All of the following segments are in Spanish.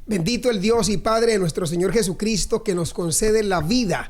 Bendito el Dios y Padre de nuestro Señor Jesucristo, que nos concede la vida.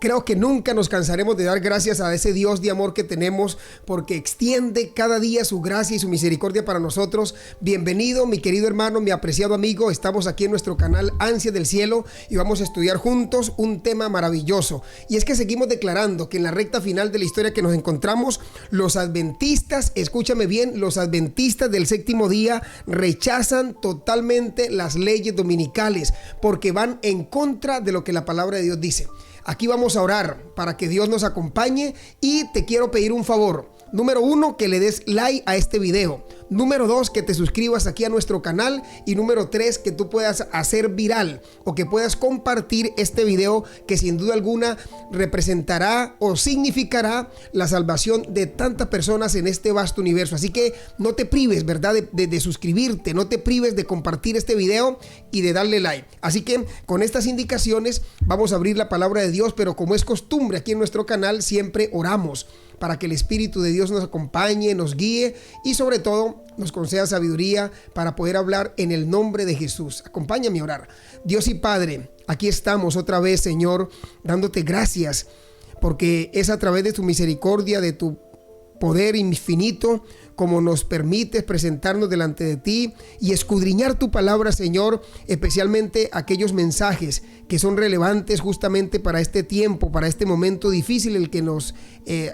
Creo que nunca nos cansaremos de dar gracias a ese Dios de amor que tenemos, porque extiende cada día su gracia y su misericordia para nosotros. Bienvenido, mi querido hermano, mi apreciado amigo. Estamos aquí en nuestro canal Ansia del Cielo y vamos a estudiar juntos un tema maravilloso. Y es que seguimos declarando que en la recta final de la historia que nos encontramos, los adventistas, escúchame bien, los adventistas del séptimo día rechazan totalmente las leyes dominicales porque van en contra de lo que la palabra de Dios dice. Aquí vamos a orar para que Dios nos acompañe y te quiero pedir un favor. Número 1, que le des like a este video. Número 2, que te suscribas aquí a nuestro canal. Y número 3, que tú puedas hacer viral o que puedas compartir este video, que sin duda alguna representará o significará la salvación de tantas personas en este vasto universo. Así que no te prives, ¿verdad? De suscribirte, no te prives de compartir este video y de darle like. Así que con estas indicaciones vamos a abrir la palabra de Dios, pero como es costumbre aquí en nuestro canal, siempre oramos para que el Espíritu de Dios nos acompañe, nos guíe y sobre todo nos conceda sabiduría para poder hablar en el nombre de Jesús. Acompáñame a orar. Dios y Padre, aquí estamos otra vez, Señor, dándote gracias porque es a través de tu misericordia, de tu poder infinito, como nos permites presentarnos delante de ti y escudriñar tu palabra, Señor, especialmente aquellos mensajes que son relevantes justamente para este tiempo, para este momento difícil el que nos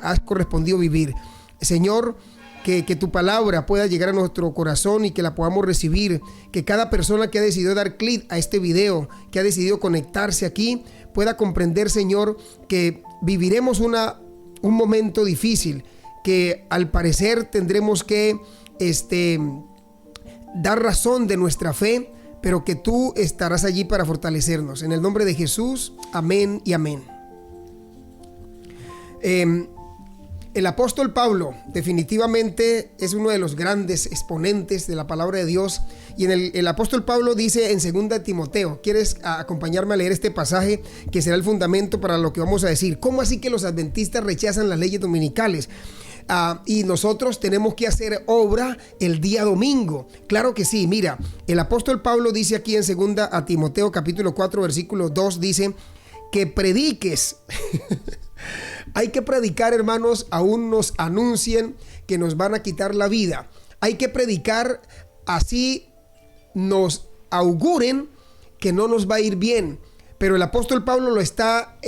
has correspondido vivir. Señor, que tu palabra pueda llegar a nuestro corazón y que la podamos recibir, que cada persona que ha decidido dar clic a este video, que ha decidido conectarse aquí, pueda comprender, Señor, que viviremos un momento difícil, que al parecer tendremos que dar razón de nuestra fe, pero que tú estarás allí para fortalecernos. En el nombre de Jesús, amén y amén. El apóstol Pablo definitivamente es uno de los grandes exponentes de la palabra de Dios. Y el apóstol Pablo dice en 2 Timoteo, ¿quieres acompañarme a leer este pasaje que será el fundamento para lo que vamos a decir? ¿Cómo así que los adventistas rechazan las leyes dominicales? Y nosotros tenemos que hacer obra el día domingo. Claro que sí, mira, el apóstol Pablo dice aquí en 2 Timoteo capítulo 4 versículo 2, dice que prediques. Hay que predicar, hermanos, aún nos anuncien que nos van a quitar la vida. Hay que predicar, así nos auguren que no nos va a ir bien. Pero el apóstol Pablo lo está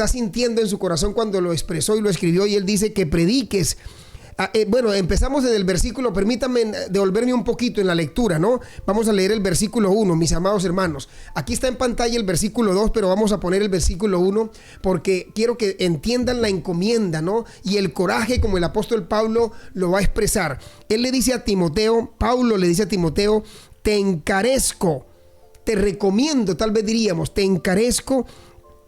sintiendo en su corazón cuando lo expresó y lo escribió, y él dice que prediques. Bueno, empezamos desde el versículo, permítanme devolverme un poquito en la lectura, ¿no? Vamos a leer el versículo 1, mis amados hermanos. Aquí está en pantalla el versículo 2, pero vamos a poner el versículo 1 porque quiero que entiendan la encomienda, ¿no? Y el coraje como el apóstol Pablo lo va a expresar. Él le dice a Timoteo, Pablo le dice a Timoteo, te encarezco, te recomiendo, tal vez diríamos, te encarezco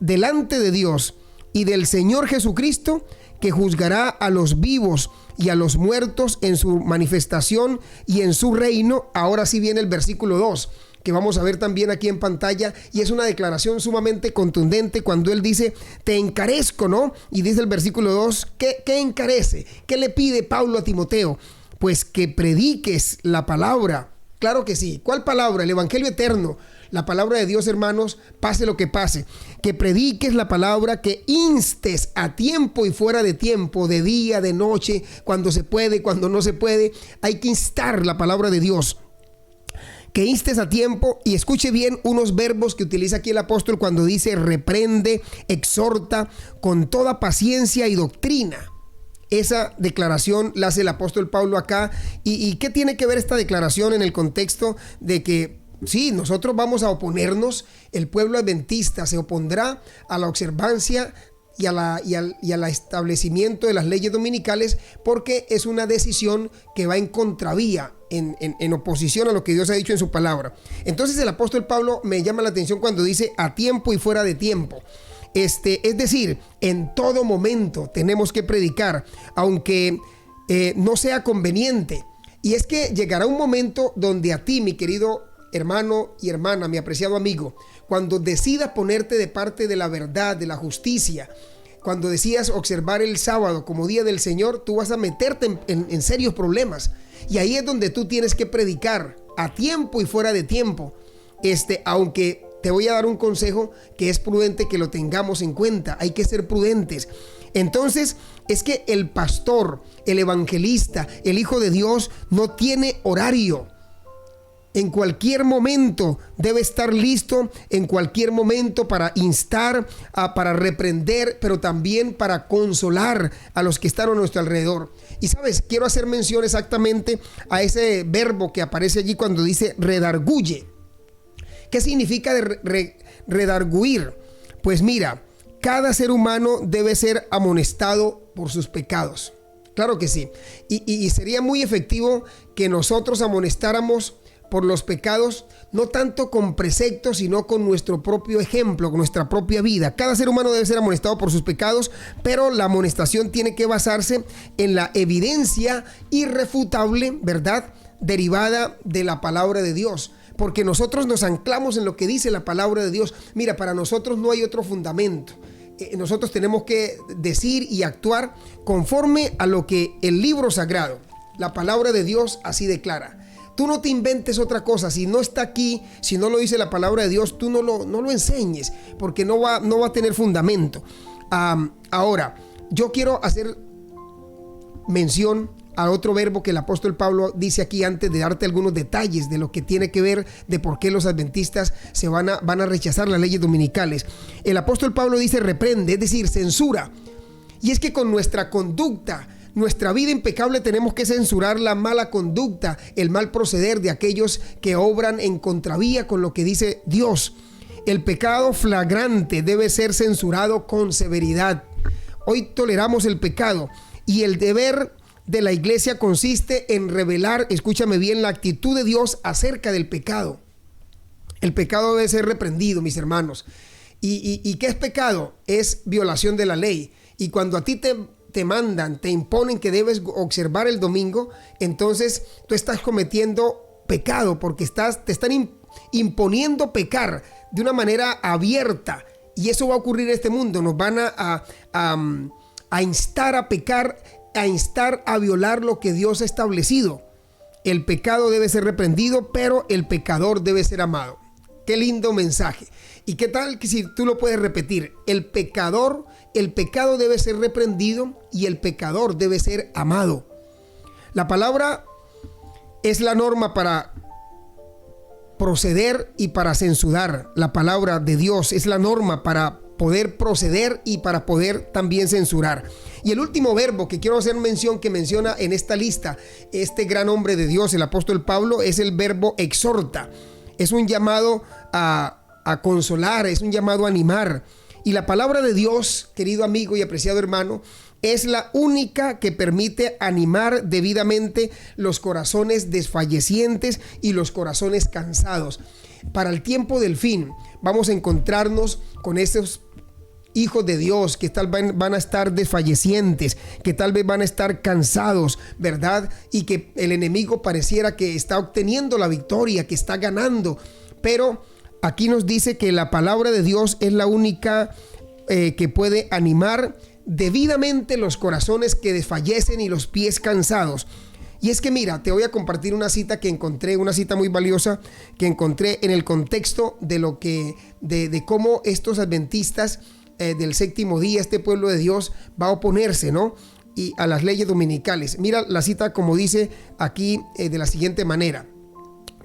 delante de Dios y del Señor Jesucristo, que juzgará a los vivos y a los muertos en su manifestación y en su reino. Ahora sí viene el versículo 2, que vamos a ver también aquí en pantalla, y es una declaración sumamente contundente cuando él dice, te encarezco, ¿no? Y dice el versículo 2, ¿qué encarece? ¿Qué le pide Pablo a Timoteo? Pues que prediques la palabra. Claro que sí. ¿Cuál palabra? El evangelio eterno. La palabra de Dios, hermanos, pase lo que pase. Que prediques la palabra, que instes a tiempo y fuera de tiempo, de día, de noche, cuando se puede, cuando no se puede. Hay que instar la palabra de Dios. Que instes a tiempo, y escuche bien unos verbos que utiliza aquí el apóstol cuando dice reprende, exhorta con toda paciencia y doctrina. Esa declaración la hace el apóstol Pablo acá. ¿Y qué tiene que ver esta declaración en el contexto de que sí, nosotros vamos a oponernos? El pueblo adventista se opondrá a la observancia y al establecimiento de las leyes dominicales porque es una decisión que va en contravía, en oposición a lo que Dios ha dicho en su palabra. Entonces el apóstol Pablo me llama la atención cuando dice a tiempo y fuera de tiempo. Es decir, en todo momento tenemos que predicar, aunque no sea conveniente. Y es que llegará un momento donde a ti, mi querido hermano y hermana, mi apreciado amigo, cuando decidas ponerte de parte de la verdad, de la justicia, cuando decidas observar el sábado como día del Señor, tú vas a meterte en serios problemas. Y ahí es donde tú tienes que predicar a tiempo y fuera de tiempo. aunque te voy a dar un consejo que es prudente que lo tengamos en cuenta. Hay que ser prudentes. Entonces, es que el pastor, el evangelista, el hijo de Dios no tiene horario. En cualquier momento debe estar listo, en cualquier momento para instar, para reprender, pero también para consolar a los que están a nuestro alrededor. Y sabes, quiero hacer mención exactamente a ese verbo que aparece allí cuando dice redarguye. ¿Qué significa redarguir? Pues mira, cada ser humano debe ser amonestado por sus pecados. Claro que sí. Y sería muy efectivo que nosotros amonestáramos por los pecados, no tanto con preceptos, sino con nuestro propio ejemplo, con nuestra propia vida. Cada ser humano debe ser amonestado por sus pecados, pero la amonestación tiene que basarse en la evidencia irrefutable, ¿verdad?, derivada de la palabra de Dios. Porque nosotros nos anclamos en lo que dice la palabra de Dios. Mira, para nosotros no hay otro fundamento. Nosotros tenemos que decir y actuar conforme a lo que el libro sagrado, la palabra de Dios, así declara. Tú no te inventes otra cosa. Si no está aquí, si no lo dice la palabra de Dios, tú no lo enseñes, porque no va a tener fundamento. Ahora, yo quiero hacer mención a otro verbo que el apóstol Pablo dice aquí antes de darte algunos detalles de lo que tiene que ver de por qué los adventistas van a rechazar las leyes dominicales. El apóstol Pablo dice reprende, es decir, censura. Y es que con nuestra conducta, nuestra vida impecable, tenemos que censurar la mala conducta, el mal proceder de aquellos que obran en contravía con lo que dice Dios. El pecado flagrante debe ser censurado con severidad. Hoy toleramos el pecado y el deber de la iglesia consiste en revelar, escúchame bien, la actitud de Dios acerca del pecado. El pecado debe ser reprendido, mis hermanos. ¿Y qué es pecado? Es violación de la ley. Y cuando a ti te mandan, te imponen que debes observar el domingo, entonces tú estás cometiendo pecado porque te están imponiendo pecar de una manera abierta, y eso va a ocurrir en este mundo. Nos van a instar a pecar, a instar a violar lo que Dios ha establecido. El pecado debe ser reprendido, pero el pecador debe ser amado. Qué lindo mensaje. ¿Y qué tal que si tú lo puedes repetir? El pecado debe ser reprendido y el pecador debe ser amado. La palabra es la norma para proceder y para censurar. La palabra de Dios es la norma para poder proceder y para poder también censurar. Y el último verbo que quiero hacer mención, que menciona en esta lista este gran hombre de Dios, el apóstol Pablo, es el verbo exhorta. Es un llamado a consolar, es un llamado a animar. Y la palabra de Dios, querido amigo y apreciado hermano, es la única que permite animar debidamente los corazones desfallecientes y los corazones cansados. Para el tiempo del fin vamos a encontrarnos con esos hijos de Dios que tal vez van a estar desfallecientes, que tal vez van a estar cansados, ¿verdad? Y que el enemigo pareciera que está obteniendo la victoria, que está ganando. Pero aquí nos dice que la palabra de Dios es la única que puede animar debidamente los corazones que desfallecen y los pies cansados. Y es que mira, te voy a compartir una cita que encontré, una cita muy valiosa que encontré en el contexto de lo que, de cómo estos adventistas del séptimo día, este pueblo de Dios, va a oponerse, ¿no?, y a las leyes dominicales. Mira la cita como dice aquí de la siguiente manera: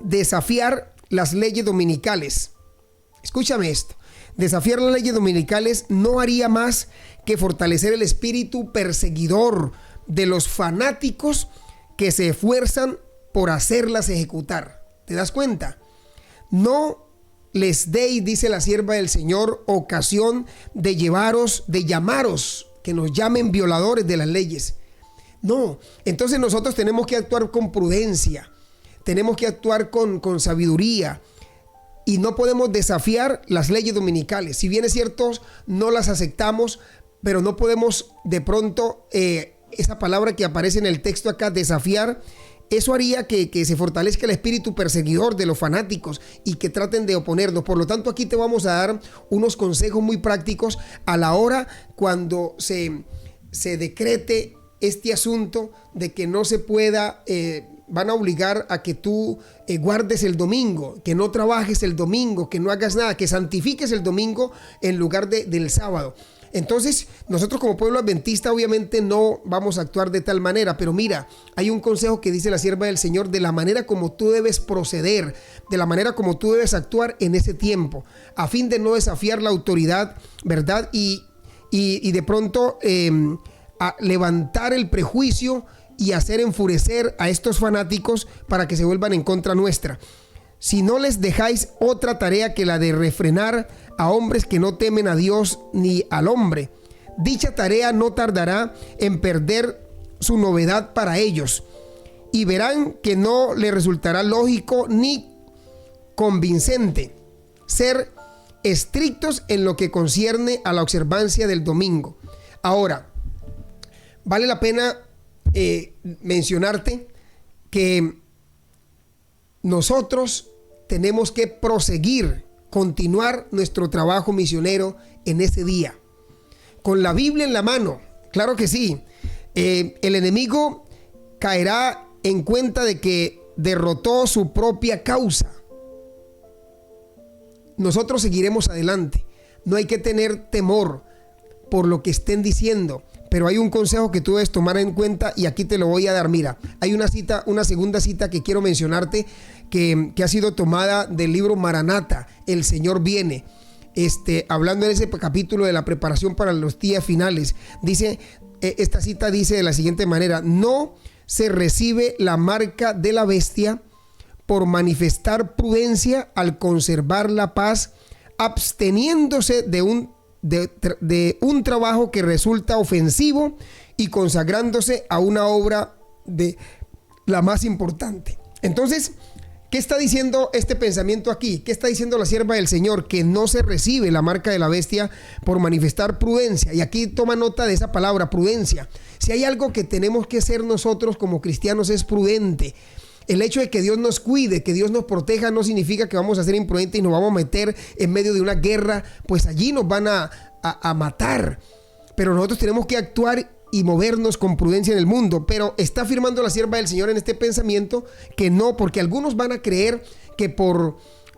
desafiar las leyes dominicales. Escúchame esto. Desafiar las leyes dominicales no haría más que fortalecer el espíritu perseguidor de los fanáticos que se esfuerzan por hacerlas ejecutar. ¿Te das cuenta? No les deis, dice la sierva del Señor, ocasión de llamaros, que nos llamen violadores de las leyes. No, entonces nosotros tenemos que actuar con prudencia, tenemos que actuar con sabiduría, y no podemos desafiar las leyes dominicales. Si bien es cierto, no las aceptamos, pero no podemos de pronto, esa palabra que aparece en el texto acá, desafiar, eso haría que se fortalezca el espíritu perseguidor de los fanáticos y que traten de oponernos. Por lo tanto, aquí te vamos a dar unos consejos muy prácticos a la hora cuando se decrete este asunto de que no se pueda van a obligar a que tú guardes el domingo, que no trabajes el domingo, que no hagas nada, que santifiques el domingo en lugar del sábado. Entonces, nosotros como pueblo adventista obviamente no vamos a actuar de tal manera, pero mira, hay un consejo que dice la sierva del Señor de la manera como tú debes proceder, de la manera como tú debes actuar en ese tiempo, a fin de no desafiar la autoridad, ¿verdad? Y de pronto a levantar el prejuicio y hacer enfurecer a estos fanáticos para que se vuelvan en contra nuestra. Si no les dejáis otra tarea que la de refrenar a hombres que no temen a Dios ni al hombre, dicha tarea no tardará en perder su novedad para ellos, y verán que no les resultará lógico ni convincente ser estrictos en lo que concierne a la observancia del domingo. Ahora, vale la pena mencionarte que nosotros tenemos que proseguir, continuar nuestro trabajo misionero en ese día, con la Biblia en la mano. Claro que sí, el enemigo caerá en cuenta de que derrotó su propia causa. Nosotros seguiremos adelante. No hay que tener temor por lo que estén diciendo, pero hay un consejo que tú debes tomar en cuenta y aquí te lo voy a dar. Mira, hay una cita, una segunda cita que quiero mencionarte que ha sido tomada del libro Maranata, El Señor Viene. Hablando en ese capítulo de la preparación para los días finales, dice, esta cita dice de la siguiente manera: no se recibe la marca de la bestia por manifestar prudencia al conservar la paz, absteniéndose de un trabajo que resulta ofensivo y consagrándose a una obra de la más importante. Entonces, ¿qué está diciendo este pensamiento aquí? ¿Qué está diciendo la sierva del Señor? Que no se recibe la marca de la bestia por manifestar prudencia. Y aquí toma nota de esa palabra, prudencia. Si hay algo que tenemos que hacer nosotros como cristianos es prudente. El hecho de que Dios nos cuide, que Dios nos proteja, no significa que vamos a ser imprudentes y nos vamos a meter en medio de una guerra, pues allí nos van a matar. Pero nosotros tenemos que actuar y movernos con prudencia en el mundo. Pero está afirmando la sierva del Señor en este pensamiento que no, porque algunos van a creer que por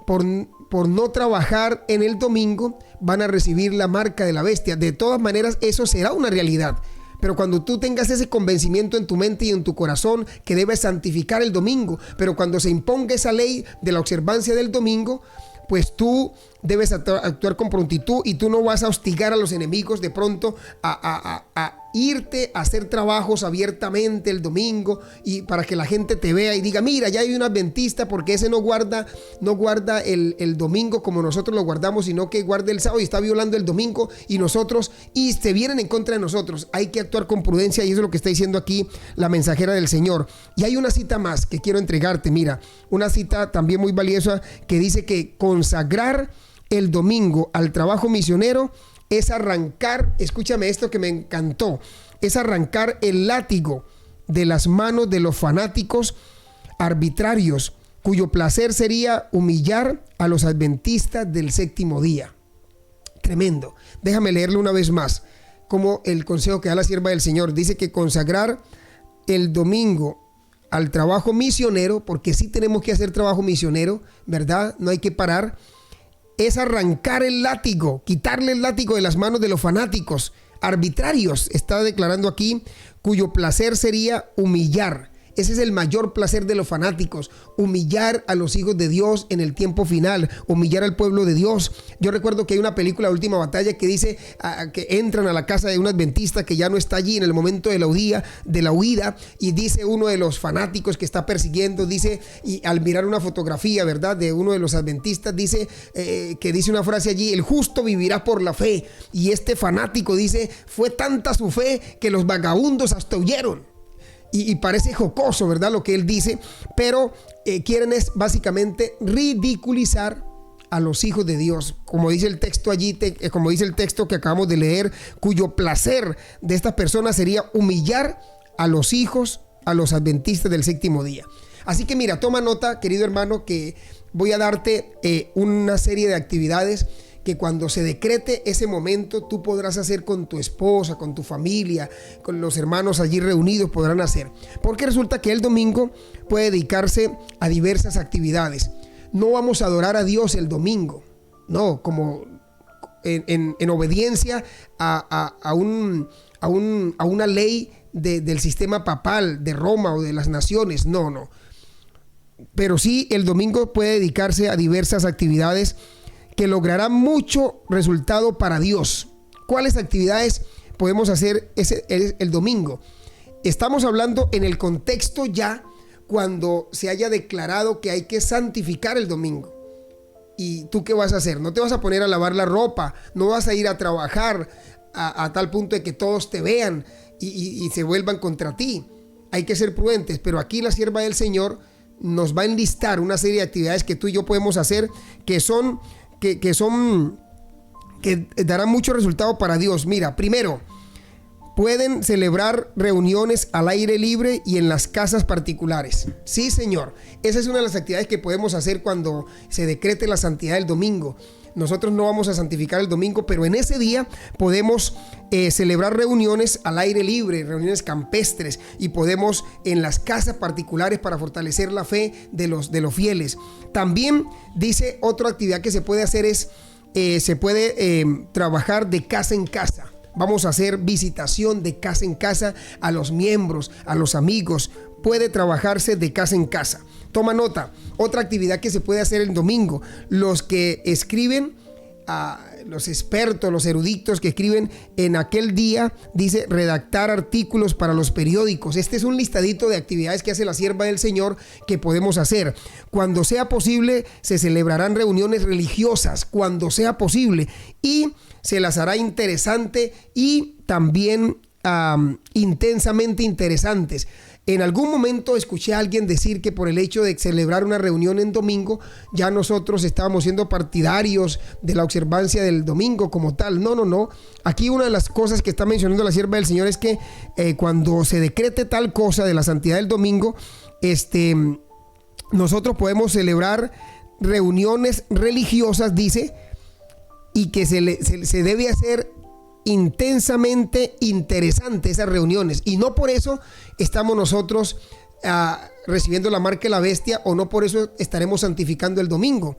no trabajar en el domingo van a recibir la marca de la bestia. De todas maneras, eso será una realidad. Pero cuando tú tengas ese convencimiento en tu mente y en tu corazón que debes santificar el domingo, pero cuando se imponga esa ley de la observancia del domingo, pues tú debes actuar con prontitud y tú no vas a hostigar a los enemigos de pronto a irte a hacer trabajos abiertamente el domingo y para que la gente te vea y diga, mira, ya hay un adventista porque ese no guarda el domingo como nosotros lo guardamos, sino que guarda el sábado y está violando el domingo y se vienen en contra de nosotros. Hay que actuar con prudencia y eso es lo que está diciendo aquí la mensajera del Señor. Y hay una cita más que quiero entregarte, mira, una cita también muy valiosa que dice que consagrar el domingo al trabajo misionero es arrancar, escúchame esto que me encantó, es arrancar el látigo de las manos de los fanáticos arbitrarios, cuyo placer sería humillar a los adventistas del séptimo día. Tremendo. Déjame leerlo una vez más, como el consejo que da la sierva del Señor. Dice que consagrar el domingo al trabajo misionero, porque sí tenemos que hacer trabajo misionero, ¿verdad? No hay que parar. Es arrancar el látigo, quitarle el látigo de las manos de los fanáticos arbitrarios, está declarando aquí, cuyo placer sería humillar. Ese es el mayor placer de los fanáticos, humillar a los hijos de Dios en el tiempo final, humillar al pueblo de Dios. Yo recuerdo que hay una película, La Última Batalla, que dice que entran a la casa de un adventista que ya no está allí en el momento de la huida, y dice uno de los fanáticos que está persiguiendo, dice, y al mirar una fotografía, ¿verdad?, de uno de los adventistas, dice que dice una frase allí, el justo vivirá por la fe, y este fanático dice, fue tanta su fe que los vagabundos hasta huyeron. Y parece jocoso, ¿verdad?, lo que él dice, pero quieren es básicamente ridiculizar a los hijos de Dios, como dice el texto allí, como dice el texto que acabamos de leer, cuyo placer de estas personas sería humillar a los hijos, a los adventistas del séptimo día. Así que mira, toma nota, querido hermano, que voy a darte una serie de actividades que cuando se decrete ese momento tú podrás hacer con tu esposa, con tu familia, con los hermanos allí reunidos podrán hacer. Porque resulta que el domingo puede dedicarse a diversas actividades. No vamos a adorar a Dios el domingo, no, como en obediencia a una ley del sistema papal de Roma o de las naciones, no. Pero sí, el domingo puede dedicarse a diversas actividades que lograrán mucho resultado para Dios. ¿Cuáles actividades podemos hacer el domingo? Estamos hablando en el contexto ya cuando se haya declarado que hay que santificar el domingo. ¿Y tú qué vas a hacer? No te vas a poner a lavar la ropa, no vas a ir a trabajar a tal punto de que todos te vean y se vuelvan contra ti. Hay que ser prudentes, pero aquí la sierva del Señor nos va a enlistar una serie de actividades que tú y yo podemos hacer que darán mucho resultado para Dios. Mira, primero, pueden celebrar reuniones al aire libre y en las casas particulares. Sí, Señor. Esa es una de las actividades que podemos hacer cuando se decrete la santidad del domingo. Nosotros no vamos a santificar el domingo, pero en ese día podemos celebrar reuniones al aire libre, reuniones campestres, y podemos en las casas particulares para fortalecer la fe de los fieles. También dice otra actividad que se puede hacer es, se puede trabajar de casa en casa. Vamos a hacer visitación de casa en casa a los miembros, a los amigos. Puede trabajarse de casa en casa. Toma nota, otra actividad que se puede hacer el domingo. Los que escriben, los expertos, los eruditos que escriben en aquel día, dice redactar artículos para los periódicos. Este es un listadito de actividades que hace la sierva del Señor que podemos hacer. Cuando sea posible, se celebrarán reuniones religiosas, cuando sea posible, y se las hará interesante y también intensamente interesantes. En algún momento escuché a alguien decir que por el hecho de celebrar una reunión en domingo, ya nosotros estábamos siendo partidarios de la observancia del domingo como tal. No. Aquí una de las cosas que está mencionando la sierva del Señor es que cuando se decrete tal cosa de la santidad del domingo, nosotros podemos celebrar reuniones religiosas, dice, y que se debe hacer intensamente interesante esas reuniones, y no por eso estamos nosotros recibiendo la marca de la bestia, o no por eso estaremos santificando el domingo.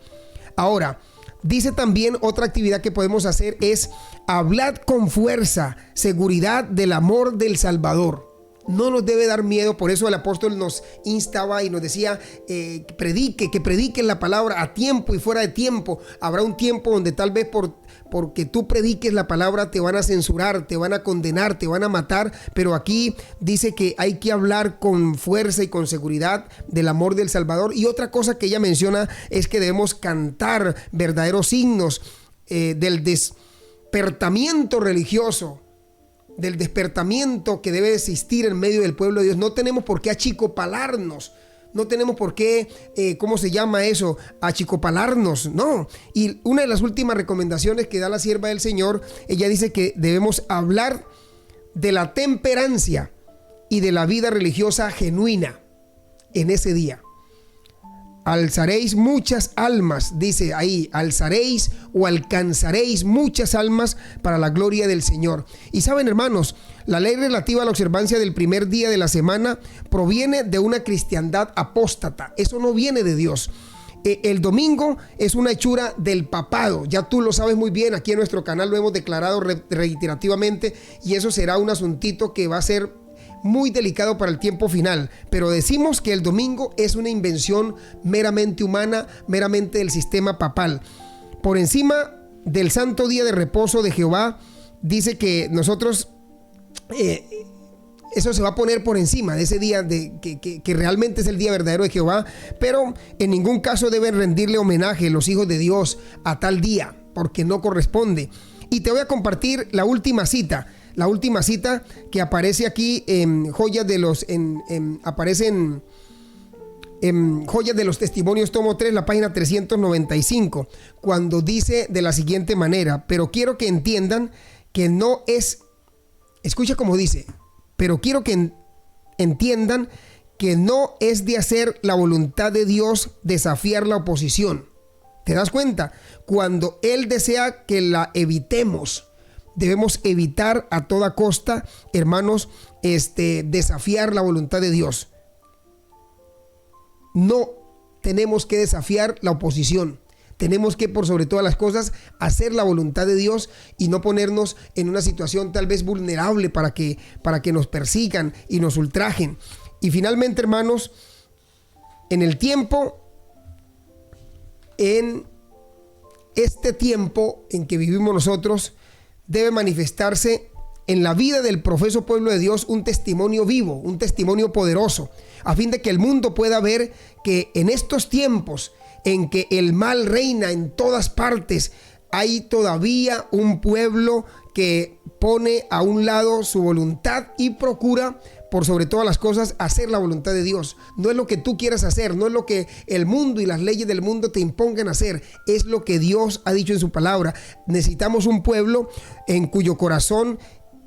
Ahora, dice también otra actividad que podemos hacer es hablar con fuerza, seguridad del amor del Salvador. No nos debe dar miedo, por eso el apóstol nos instaba y nos decía que prediquen la palabra a tiempo y fuera de tiempo. Habrá un tiempo donde tal vez porque tú prediques la palabra te van a censurar, te van a condenar, te van a matar, pero aquí dice que hay que hablar con fuerza y con seguridad del amor del Salvador. Y otra cosa que ella menciona es que debemos cantar verdaderos signos del despertamiento religioso, del despertamiento que debe existir en medio del pueblo de Dios. No tenemos por qué achicopalarnos, no tenemos por qué, ¿cómo se llama eso? Achicopalarnos, no. Y una de las últimas recomendaciones que da la sierva del Señor, ella dice que debemos hablar de la temperancia y de la vida religiosa genuina en ese día. Alzaréis muchas almas, dice ahí, alzaréis o alcanzaréis muchas almas para la gloria del Señor. Y saben, hermanos, la ley relativa a la observancia del primer día de la semana proviene de una cristiandad apóstata. Eso no viene de Dios. El domingo es una hechura del papado, ya tú lo sabes muy bien, aquí en nuestro canal lo hemos declarado reiterativamente, y eso será un asuntito que va a ser muy delicado para el tiempo final, pero decimos que el domingo es una invención meramente humana, meramente del sistema papal. Por encima del santo día de reposo de Jehová, dice que nosotros eso se va a poner por encima de ese día que realmente es el día verdadero de Jehová, pero en ningún caso deben rendirle homenaje los hijos de Dios a tal día, porque no corresponde. Y te voy a compartir la última cita que aparece aquí en Joyas de los aparece en Joyas de los Testimonios, tomo 3, la página 395, cuando dice de la siguiente manera: pero quiero que entiendan que no es, escucha cómo dice, pero quiero que entiendan que no es de hacer la voluntad de Dios desafiar la oposición. ¿Te das cuenta? Cuando Él desea que la evitemos, debemos evitar a toda costa, hermanos, desafiar la voluntad de Dios. No tenemos que desafiar la oposición. Tenemos que, por sobre todas las cosas, hacer la voluntad de Dios y no ponernos en una situación tal vez vulnerable para que nos persigan y nos ultrajen. Y finalmente, hermanos, en este tiempo en que vivimos nosotros, debe manifestarse en la vida del profeso pueblo de Dios un testimonio vivo, un testimonio poderoso, a fin de que el mundo pueda ver que en estos tiempos en que el mal reina en todas partes, hay todavía un pueblo que pone a un lado su voluntad y procura, por sobre todas las cosas, hacer la voluntad de Dios. No es lo que tú quieras hacer, no es lo que el mundo y las leyes del mundo te impongan hacer, es lo que Dios ha dicho en su palabra. Necesitamos un pueblo en cuyo corazón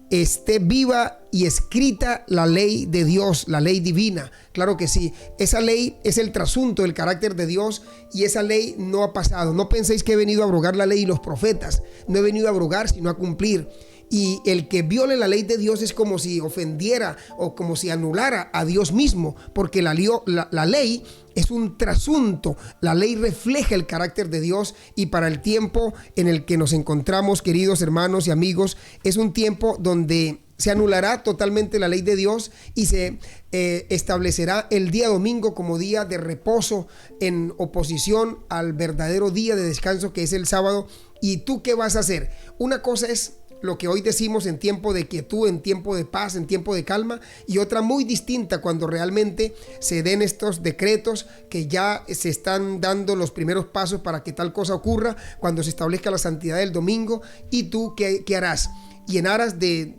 esté viva y escrita la ley de Dios, la ley divina. Claro que sí, esa ley es el trasunto del carácter de Dios y esa ley no ha pasado. No penséis que he venido a abrogar la ley y los profetas. No he venido a abrogar, sino a cumplir. Y el que viole la ley de Dios es como si ofendiera o como si anulara a Dios mismo, porque la ley es un trasunto. La ley refleja el carácter de Dios, y para el tiempo en el que nos encontramos, queridos hermanos y amigos, es un tiempo donde se anulará totalmente la ley de Dios y se establecerá el día domingo como día de reposo en oposición al verdadero día de descanso que es el sábado. ¿Y tú qué vas a hacer? Una cosa es lo que hoy decimos en tiempo de quietud, en tiempo de paz, en tiempo de calma, y otra muy distinta cuando realmente se den estos decretos que ya se están dando los primeros pasos para que tal cosa ocurra, cuando se establezca la santidad del domingo. ¿Y tú qué harás? Y en aras de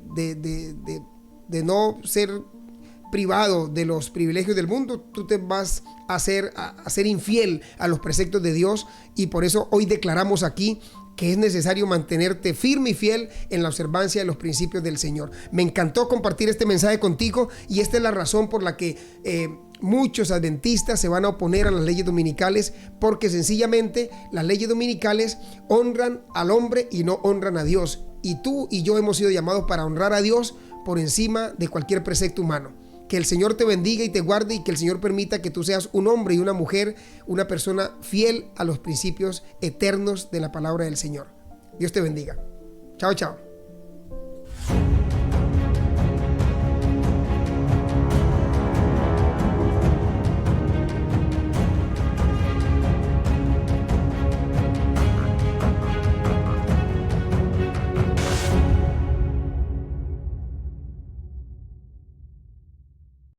no ser privado de los privilegios del mundo, tú te vas a ser infiel a los preceptos de Dios, y por eso hoy declaramos aquí que es necesario mantenerte firme y fiel en la observancia de los principios del Señor. Me encantó compartir este mensaje contigo, y esta es la razón por la que muchos adventistas se van a oponer a las leyes dominicales, porque sencillamente las leyes dominicales honran al hombre y no honran a Dios. Y tú y yo hemos sido llamados para honrar a Dios por encima de cualquier precepto humano. Que el Señor te bendiga y te guarde, y que el Señor permita que tú seas un hombre y una mujer, una persona fiel a los principios eternos de la palabra del Señor. Dios te bendiga. Chao, chao.